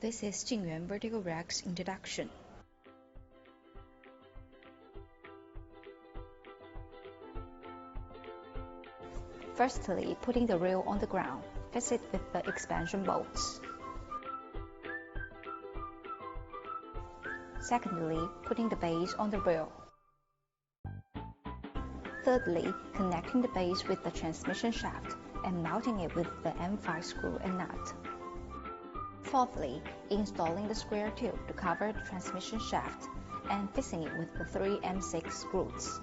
This is JingYuan vertical rack's introduction. Firstly, putting the rail on the ground, fix it with the expansion bolts. Secondly, putting the base on the rail. Thirdly, connecting the base with the transmission shaft and mounting it with the M5 screw and nut. Fourthly, installing the square tube to cover the transmission shaft and fixing it with the 3 M6 screws.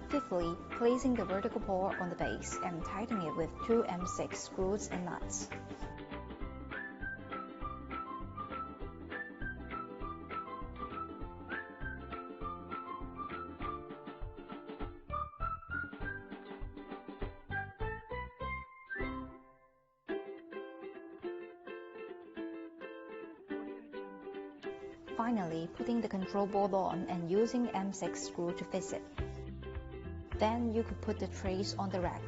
Fifthly, placing the vertical board on the base and tightening it with 2 M6 screws and nuts. Finally, putting the control board on and using M6 screw to fix it. Then you could put the trays on the rack.